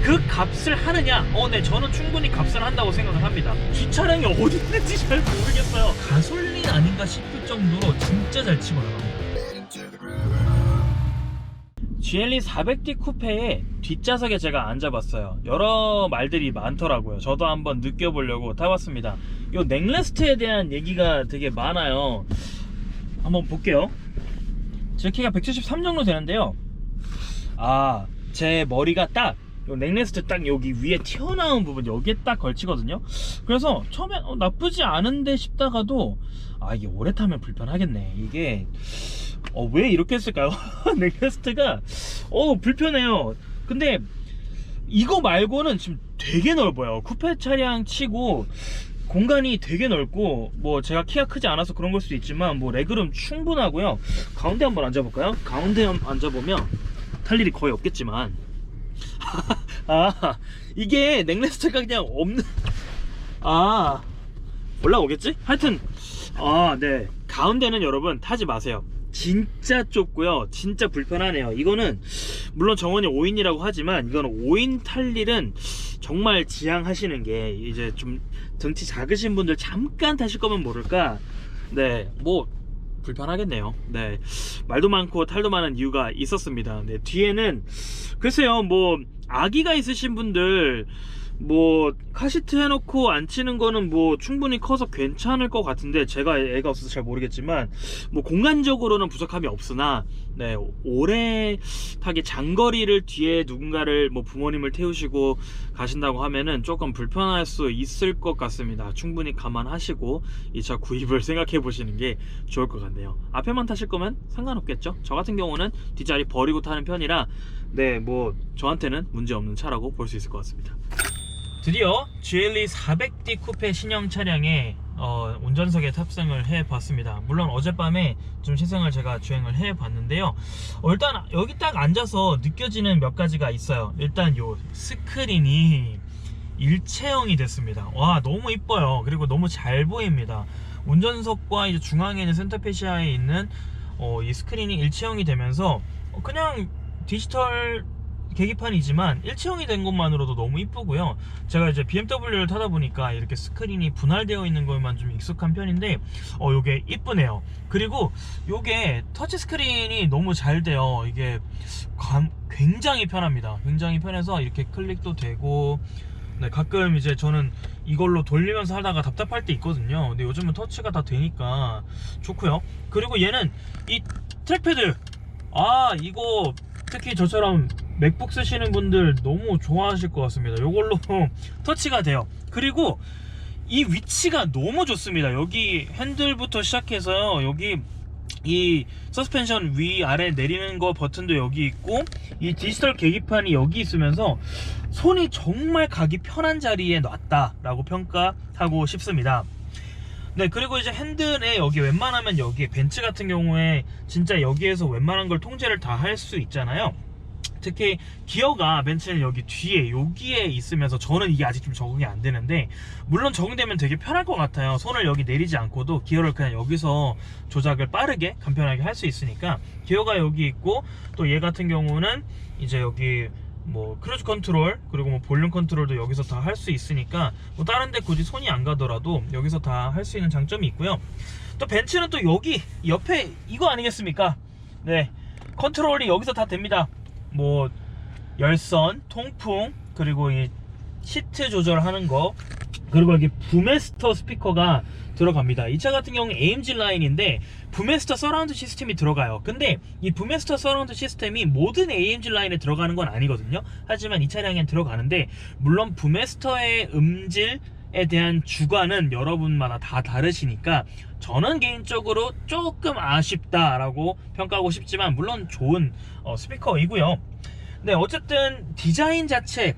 그 값을 하느냐? 네, 저는 충분히 값을 한다고 생각을 합니다. 뒷차량이 어디 있는지 잘 모르겠어요. 가솔린 아닌가 싶을 정도로 진짜 잘 치고 나갑니다. GLE 400D 쿠페의 뒷좌석에 제가 앉아봤어요. 여러 말들이 많더라고요. 저도 한번 느껴보려고 타봤습니다. 이 넥레스트에 대한 얘기가 되게 많아요. 한번 볼게요. 제 키가 173 정도 되는데요. 제 머리가 딱 요 넥레스트 딱 여기 위에 튀어나온 부분 여기에 딱 걸치거든요. 그래서 처음에 나쁘지 않은데 싶다가도 이게 오래 타면 불편하겠네. 이게 왜 이렇게 했을까요? 넥레스트가 불편해요. 근데 이거 말고는 지금 되게 넓어요. 쿠페 차량 치고 공간이 되게 넓고, 뭐 제가 키가 크지 않아서 그런 걸 수도 있지만 뭐 레그룸 충분하고요. 가운데 한번 앉아볼까요? 가운데 앉아보면 탈 일이 거의 없겠지만 이게 넥레스트가 그냥 없는 올라오겠지? 하여튼 네, 가운데는 여러분 타지 마세요. 진짜 좁고요, 진짜 불편하네요. 이거는 물론 정원이 5인이라고 하지만 이거는 5인 탈 일은 정말 지양하시는 게, 이제 좀 등치 작으신 분들 잠깐 타실 거면 모를까, 네, 뭐 불편하겠네요. 네, 말도 많고 탈도 많은 이유가 있었습니다. 네, 뒤에는 글쎄요, 뭐 아기가 있으신 분들 뭐 카시트 해놓고 앉히는 거는 뭐 충분히 커서 괜찮을 것 같은데, 제가 애가 없어서 잘 모르겠지만 뭐 공간적으로는 부족함이 없으나, 네, 오래 타기 장거리를 뒤에 누군가를 뭐 부모님을 태우시고 가신다고 하면은 조금 불편할 수 있을 것 같습니다. 충분히 감안하시고 이 차 구입을 생각해 보시는 게 좋을 것 같네요. 앞에만 타실 거면 상관없겠죠. 저 같은 경우는 뒷자리 버리고 타는 편이라, 네, 뭐 저한테는 문제 없는 차라고 볼 수 있을 것 같습니다. 드디어 GLE 400D 쿠페 신형 차량에 운전석에 탑승을 해봤습니다. 물론 어젯밤에 좀 시승을 제가 주행을 해봤는데요. 일단 여기 딱 앉아서 느껴지는 몇 가지가 있어요. 일단 요 스크린이 일체형이 됐습니다. 와, 너무 이뻐요. 그리고 너무 잘 보입니다. 운전석과 이제 중앙에 있는 센터페시아에 있는 이 스크린이 일체형이 되면서 그냥 디지털 계기판이지만 일체형이 된 것만으로도 너무 이쁘고요. 제가 이제 BMW를 타다 보니까 이렇게 스크린이 분할되어 있는 것만 좀 익숙한 편인데 요게 이쁘네요. 그리고 요게 터치 스크린이 너무 잘 돼요. 이게 굉장히 편합니다. 굉장히 편해서 이렇게 클릭도 되고, 네, 가끔 이제 저는 이걸로 돌리면서 하다가 답답할 때 있거든요. 근데 요즘은 터치가 다 되니까 좋고요. 그리고 얘는 이 트랙패드, 이거 특히 저처럼 맥북 쓰시는 분들 너무 좋아하실 것 같습니다. 이걸로 터치가 돼요. 그리고 이 위치가 너무 좋습니다. 여기 핸들부터 시작해서요, 여기 이 서스펜션 위아래 내리는 거 버튼도 여기 있고, 이 디지털 계기판이 여기 있으면서 손이 정말 가기 편한 자리에 놨다라고 평가하고 싶습니다. 네, 그리고 이제 핸들에 여기 웬만하면 여기 벤츠 같은 경우에 진짜 여기에서 웬만한 걸 통제를 다 할 수 있잖아요. 특히 기어가 벤츠는 여기 뒤에 여기에 있으면서 저는 이게 아직 좀 적응이 안 되는데, 물론 적응되면 되게 편할 것 같아요. 손을 여기 내리지 않고도 기어를 그냥 여기서 조작을 빠르게 간편하게 할 수 있으니까 기어가 여기 있고, 또 얘 같은 경우는 이제 여기 뭐 크루즈 컨트롤 그리고 뭐 볼륨 컨트롤도 여기서 다 할 수 있으니까 뭐 다른 데 굳이 손이 안 가더라도 여기서 다 할 수 있는 장점이 있고요. 또 벤츠는 또 여기 옆에 이거 아니겠습니까? 네, 컨트롤이 여기서 다 됩니다. 뭐 열선, 통풍, 그리고 이 시트 조절하는 거, 그리고 여기 부메스터 스피커가 들어갑니다. 이 차 같은 경우는 AMG 라인인데 부메스터 서라운드 시스템이 들어가요. 근데 이 부메스터 서라운드 시스템이 모든 AMG 라인에 들어가는 건 아니거든요. 하지만 이 차량엔 들어가는데, 물론 부메스터의 음질에 대한 주관은 여러분마다 다 다르시니까 저는 개인적으로 조금 아쉽다라고 평가하고 싶지만, 물론 좋은 스피커이고요. 네, 어쨌든 디자인 자체,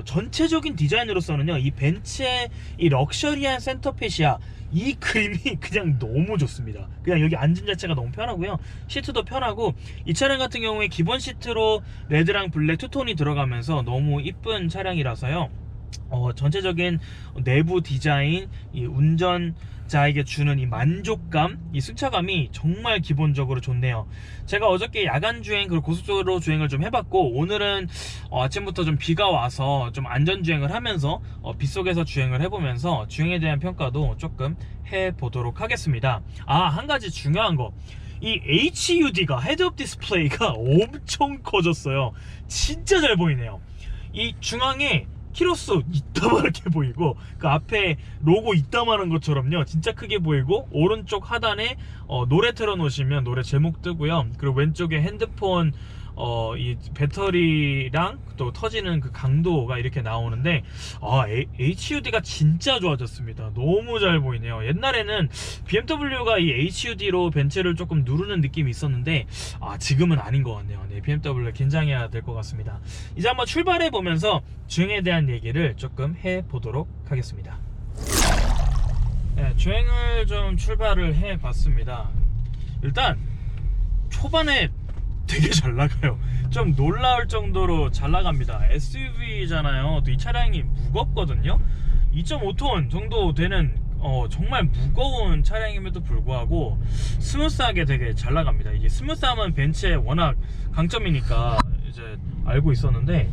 전체적인 디자인으로서는요, 이 벤츠의 이 럭셔리한 센터페시아, 이 그림이 그냥 너무 좋습니다. 그냥 여기 앉은 자체가 너무 편하고요. 시트도 편하고, 이 차량 같은 경우에 기본 시트로 레드랑 블랙 투톤이 들어가면서 너무 이쁜 차량이라서요. 전체적인 내부 디자인, 이 운전자에게 주는 이 만족감, 이 승차감이 정말 기본적으로 좋네요. 제가 어저께 야간 주행 그리고 고속도로 주행을 좀 해봤고, 오늘은 아침부터 좀 비가 와서 좀 안전 주행을 하면서 빗속에서 주행을 해보면서 주행에 대한 평가도 조금 해보도록 하겠습니다. 한 가지 중요한 거, 이 HUD가, 헤드업 디스플레이가 엄청 커졌어요. 진짜 잘 보이네요. 이 중앙에 키로수 이따만하게 보이고, 그 앞에 로고 이따만한 것처럼요 진짜 크게 보이고, 오른쪽 하단에 노래 틀어놓으시면 노래 제목 뜨고요. 그리고 왼쪽에 핸드폰 이 배터리랑 또 터지는 그 강도가 이렇게 나오는데, HUD가 진짜 좋아졌습니다. 너무 잘 보이네요. 옛날에는 BMW가 이 HUD로 벤츠를 조금 누르는 느낌이 있었는데 지금은 아닌 것 같네요. 네, BMW 긴장해야 될 것 같습니다. 이제 한번 출발해 보면서 주행에 대한 얘기를 조금 해보도록 하겠습니다. 네, 주행을 좀 출발을 해 봤습니다. 일단 초반에 되게 잘 나가요. 좀 놀라울 정도로 잘 나갑니다. SUV잖아요. 또 이 차량이 무겁거든요. 2.5톤 정도 되는 정말 무거운 차량임에도 불구하고 스무스하게 되게 잘 나갑니다. 이게 스무스함은 벤츠의 워낙 강점이니까 이제 알고 있었는데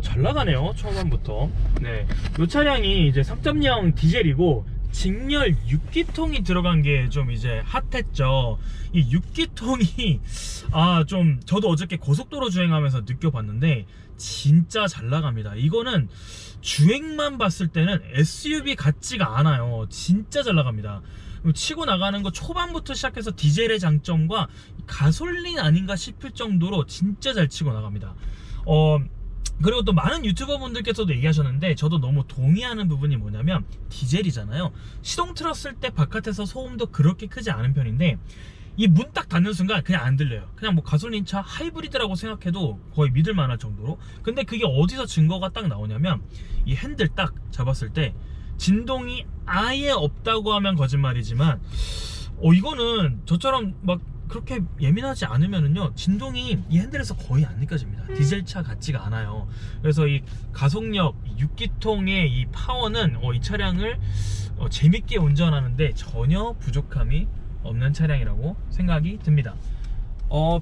잘 나가네요. 초반부터. 네, 이 차량이 이제 3.0 디젤이고 직렬 6기통이 들어간 게 좀 이제 핫했죠. 이 6기통이 좀 저도 어저께 고속도로 주행하면서 느껴봤는데 진짜 잘 나갑니다. 이거는 주행만 봤을 때는 SUV 같지가 않아요. 진짜 잘 나갑니다. 치고 나가는 거 초반부터 시작해서 디젤의 장점과 가솔린 아닌가 싶을 정도로 진짜 잘 치고 나갑니다. 그리고 또 많은 유튜버 분들께서도 얘기하셨는데 저도 너무 동의하는 부분이 뭐냐면, 디젤이잖아요. 시동 틀었을 때 바깥에서 소음도 그렇게 크지 않은 편인데 이 문 딱 닫는 순간 그냥 안 들려요. 그냥 뭐 가솔린차 하이브리드라고 생각해도 거의 믿을 만할 정도로. 근데 그게 어디서 증거가 딱 나오냐면, 이 핸들 딱 잡았을 때 진동이 아예 없다고 하면 거짓말이지만 이거는 저처럼 막 그렇게 예민하지 않으면은요 진동이 이 핸들에서 거의 안 느껴집니다. 디젤차 같지가 않아요. 그래서 이 가속력, 6기통의 이 파워는 이 차량을 재밌게 운전하는데 전혀 부족함이 없는 차량이라고 생각이 듭니다.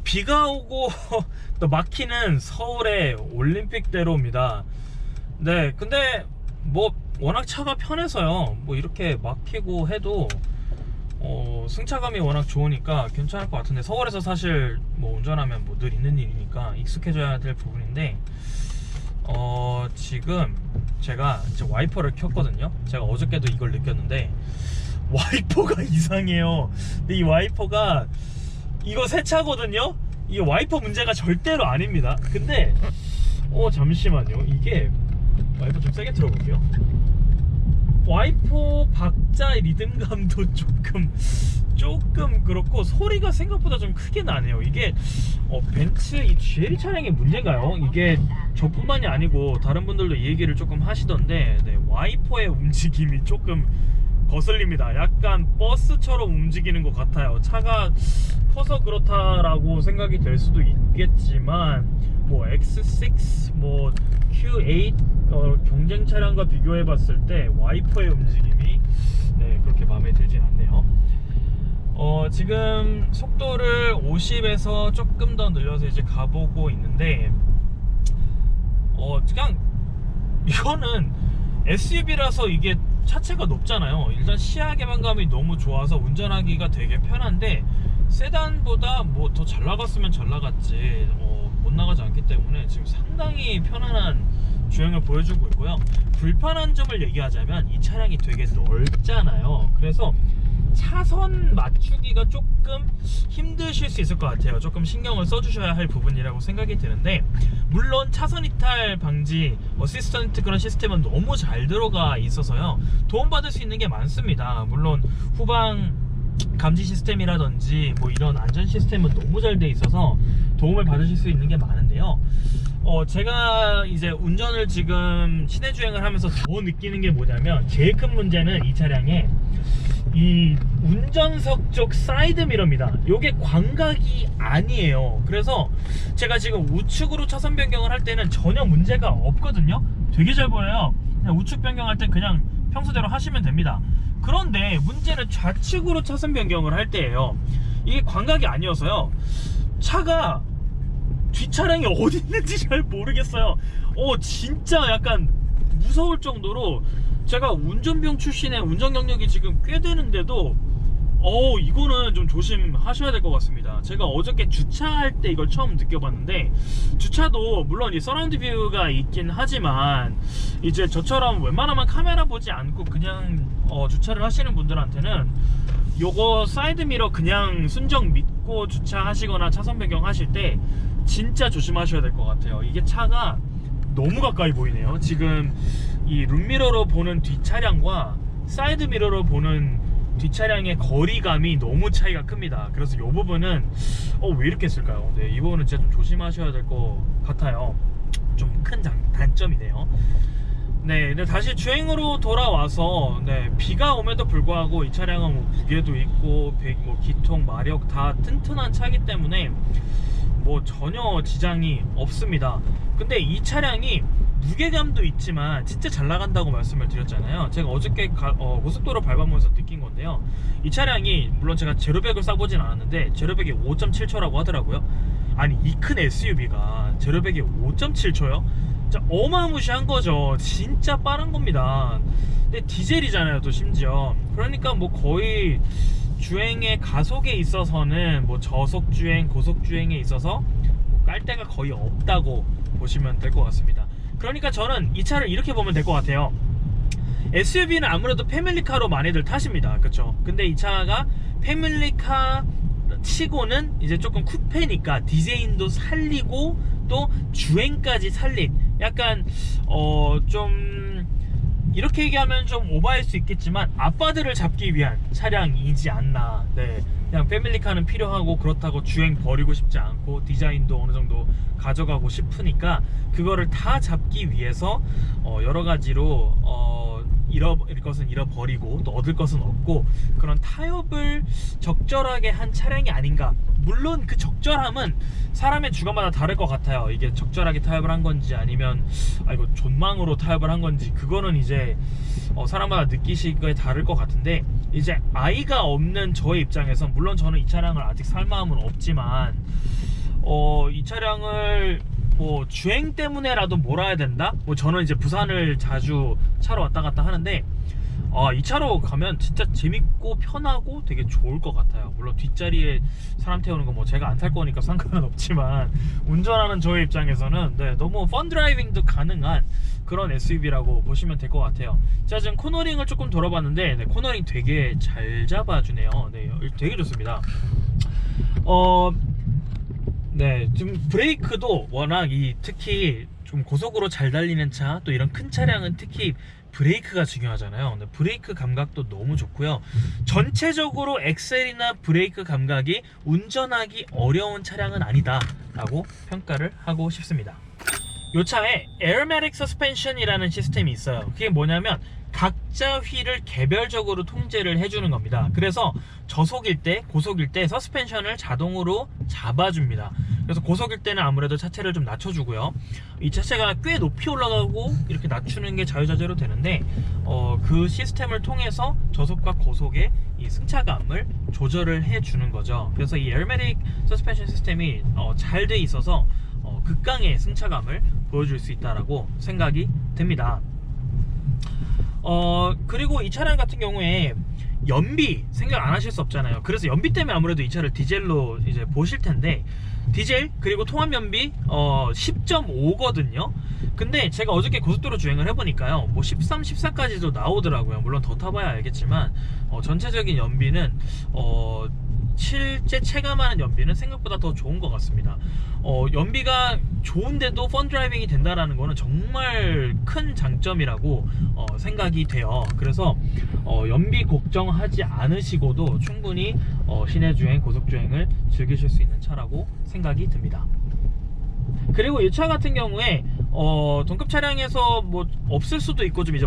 비가 오고 또 막히는 서울의 올림픽대로입니다. 네, 근데 뭐 워낙 차가 편해서요, 뭐 이렇게 막히고 해도 승차감이 워낙 좋으니까 괜찮을 것 같은데, 서울에서 사실 뭐 운전하면 뭐 늘 있는 일이니까 익숙해져야 될 부분인데, 지금 제가 이제 와이퍼를 켰거든요. 제가 어저께도 이걸 느꼈는데 와이퍼가 이상해요. 근데 이 와이퍼가, 이거 새 차거든요. 이게 와이퍼 문제가 절대로 아닙니다. 근데 잠시만요. 이게 와이퍼 좀 세게 틀어볼게요. 와이퍼 박자 리듬감도 조금 그렇고 소리가 생각보다 좀 크게 나네요. 이게 벤츠 이 GL 차량의 문제인가요? 이게 저뿐만이 아니고 다른 분들도 이 얘기를 조금 하시던데, 네, 와이퍼의 움직임이 조금 거슬립니다. 약간 버스처럼 움직이는 것 같아요. 차가 커서 그렇다라고 생각이 될 수도 있겠지만, 뭐 X6, 뭐 Q8 경쟁 차량과 비교해 봤을 때 와이퍼의 움직임이 그렇게 마음에 들진 않네요. 지금 속도를 50에서 조금 더 늘려서 이제 가보고 있는데, 그냥 이거는 SUV라서 이게 차체가 높잖아요. 일단 시야 개방감이 너무 좋아서 운전하기가 되게 편한데, 세단보다 뭐 더 잘 나갔으면 잘 나갔지 못 나가지 않기 때문에 지금 상당히 편안한 주행을 보여주고 있고요. 불편한 점을 얘기하자면 이 차량이 되게 넓잖아요. 그래서 차선 맞추기가 조금 힘드실 수 있을 것 같아요. 조금 신경을 써주셔야 할 부분이라고 생각이 드는데, 물론 차선 이탈 방지 어시스턴트 그런 시스템은 너무 잘 들어가 있어서요 도움받을 수 있는 게 많습니다. 물론 후방 감지 시스템이라든지 뭐 이런 안전 시스템은 너무 잘 돼 있어서 도움을 받으실 수 있는 게 많은데요, 제가 이제 운전을 지금 시내 주행을 하면서 더 느끼는 게 뭐냐면, 제일 큰 문제는 이 차량에 이 운전석 쪽 사이드 미러입니다. 요게 광각이 아니에요. 그래서 제가 지금 우측으로 차선 변경을 할 때는 전혀 문제가 없거든요. 되게 잘 보여요. 그냥 우측 변경할 때 그냥 평소대로 하시면 됩니다. 그런데 문제는 좌측으로 차선 변경을 할 때예요. 이게 광각이 아니어서요, 차가 뒷차량이 어디 있는지 잘 모르겠어요. 진짜 약간 무서울 정도로, 제가 운전병 출신의 운전 경력이 지금 꽤 되는데도 이거는 좀 조심하셔야 될 것 같습니다. 제가 어저께 주차할 때 이걸 처음 느껴봤는데, 주차도 물론 이 서라운드 뷰가 있긴 하지만 이제 저처럼 웬만하면 카메라 보지 않고 그냥 주차를 하시는 분들한테는 요거 사이드 미러 그냥 순정 믿고 주차하시거나 차선 변경 하실 때 진짜 조심하셔야 될 것 같아요. 이게 차가 너무 가까이 보이네요. 지금 이 룸미러로 보는 뒷차량과 사이드 미러로 보는 뒷차량의 거리감이 너무 차이가 큽니다. 그래서 이 부분은 왜 이렇게 했을까요? 네, 이 부분은 진짜 좀 조심하셔야 될 것 같아요. 좀 큰 단점이네요. 네, 근데 다시 주행으로 돌아와서, 네, 비가 오면도 불구하고 이 차량은 뭐 무게도 있고 기통, 마력 다 튼튼한 차이기 때문에 뭐 전혀 지장이 없습니다. 근데 이 차량이 무게감도 있지만 진짜 잘 나간다고 말씀을 드렸잖아요. 제가 어저께 고속도로 밟아보면서 느낀 건데요, 이 차량이 물론 제가 제로백을 쏴보진 않았는데 제로백이 5.7초라고 하더라고요. 아니, 이 큰 SUV가 제로백이 5.7초요? 진짜 어마무시한 거죠. 진짜 빠른 겁니다. 근데 디젤이잖아요, 또 심지어. 그러니까 뭐 거의 주행의 가속에 있어서는 뭐 저속주행, 고속주행에 있어서 뭐 깔 데가 거의 없다고 보시면 될 것 같습니다. 그러니까 저는 이 차를 이렇게 보면 될 것 같아요. SUV는 아무래도 패밀리카로 많이들 타십니다, 그쵸? 근데 이 차가 패밀리카 치고는 이제 조금 쿠페니까 디자인도 살리고 또 주행까지 살린, 약간 좀 이렇게 얘기하면 좀 오버할 수 있겠지만 아빠들을 잡기 위한 차량이지 않나. 네, 그냥 패밀리카는 필요하고 그렇다고 주행 버리고 싶지 않고 디자인도 어느 정도 가져가고 싶으니까 그거를 다 잡기 위해서 여러 가지로 잃을 것은 잃어버리고 또 얻을 것은 얻고, 그런 타협을 적절하게 한 차량이 아닌가. 물론 그 적절함은 사람의 주관마다 다를 것 같아요. 이게 적절하게 타협을 한 건지 아니면 이거 존망으로 타협을 한 건지, 그거는 이제 사람마다 느끼시기에 다를 것 같은데, 이제 아이가 없는 저의 입장에서 물론 저는 이 차량을 아직 살 마음은 없지만 이 차량을 뭐 주행 때문에라도 몰아야 된다? 뭐 저는 이제 부산을 자주 차로 왔다 갔다 하는데 이 차로 가면 진짜 재밌고 편하고 되게 좋을 것 같아요. 물론 뒷자리에 사람 태우는 거 뭐 제가 안 탈 거니까 상관은 없지만 운전하는 저의 입장에서는 너무 펀 드라이빙도 가능한 그런 SUV라고 보시면 될 것 같아요. 자, 지금 코너링을 조금 돌아봤는데 코너링 되게 잘 잡아주네요. 네, 되게 좋습니다. 네, 지금 브레이크도 워낙 특히 좀 고속으로 잘 달리는 차, 또 이런 큰 차량은 특히 브레이크가 중요하잖아요. 근데 브레이크 감각도 너무 좋고요. 전체적으로 엑셀이나 브레이크 감각이 운전하기 어려운 차량은 아니다 라고 평가를 하고 싶습니다. 이 차에 에어매틱 서스펜션이라는 시스템이 있어요. 그게 뭐냐면 각자 휠을 개별적으로 통제를 해주는 겁니다. 그래서 저속일 때, 고속일 때 서스펜션을 자동으로 잡아줍니다. 그래서 고속일 때는 아무래도 차체를 좀 낮춰주고요. 이 차체가 꽤 높이 올라가고 이렇게 낮추는 게 자유자재로 되는데 그 시스템을 통해서 저속과 고속의 이 승차감을 조절을 해주는 거죠. 그래서 이 에어매틱 서스펜션 시스템이 잘 돼 있어서 극강의 승차감을 보여줄 수 있다라고 생각이 듭니다. 그리고 이 차량 같은 경우에 연비 생각 안 하실 수 없잖아요. 그래서 연비 때문에 아무래도 이 차를 디젤로 이제 보실 텐데, 디젤 그리고 통합 연비 10.5거든요. 근데 제가 어저께 고속도로 주행을 해보니까요, 뭐 13, 14까지도 나오더라고요. 물론 더 타봐야 알겠지만 전체적인 연비는 실제 체감하는 연비는 생각보다 더 좋은 것 같습니다. 연비가 좋은데도 펀 드라이빙이 된다라는 거는 정말 큰 장점이라고 생각이 돼요. 그래서 연비 걱정하지 않으시고도 충분히 시내 주행, 고속 주행을 즐기실 수 있는 차라고 생각이 듭니다. 그리고 이 차 같은 경우에 동급 차량에서 뭐 없을 수도 있고 좀 이제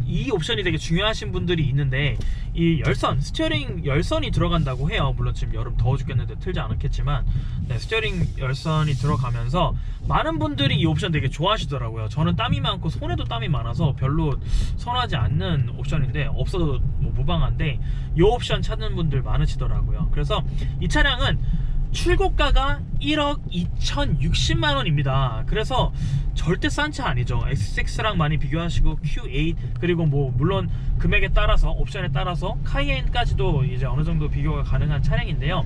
이 옵션이 되게 중요하신 분들이 있는데, 이 열선, 스티어링 열선이 들어간다고 해요. 물론 지금 여름 더워 죽겠는데 틀지 않았겠지만, 네, 스티어링 열선이 들어가면서 많은 분들이 이 옵션 되게 좋아하시더라고요. 저는 땀이 많고 손에도 땀이 많아서 별로 선호하지 않는 옵션인데, 없어도 뭐 무방한데 이 옵션 찾는 분들 많으시더라고요. 그래서 이 차량은 출고가가 1억 2,060만원입니다. 그래서 절대 싼 차 아니죠. X6랑 많이 비교하시고 Q8, 그리고 뭐 물론 금액에 따라서, 옵션에 따라서 카이엔까지도 이제 어느 정도 비교가 가능한 차량인데요.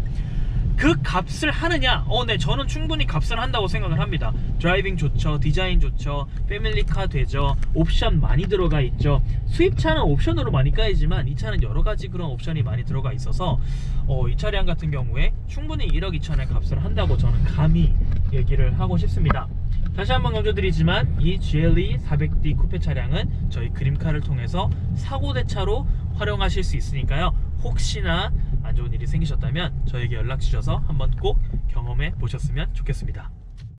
그 값을 하느냐? 네, 저는 충분히 값을 한다고 생각을 합니다. 드라이빙 좋죠, 디자인 좋죠, 패밀리카 되죠, 옵션 많이 들어가 있죠. 수입차는 옵션으로 많이 까이지만 이 차는 여러가지 그런 옵션이 많이 들어가 있어서 이 차량 같은 경우에 충분히 1억 2천의 값을 한다고 저는 감히 얘기를 하고 싶습니다. 다시 한번 강조드리지만 이 GLE 400D 쿠페 차량은 저희 그림카를 통해서 사고대차로 활용하실 수 있으니까요, 혹시나 안 좋은 일이 생기셨다면 저에게 연락 주셔서 한번 꼭 경험해 보셨으면 좋겠습니다.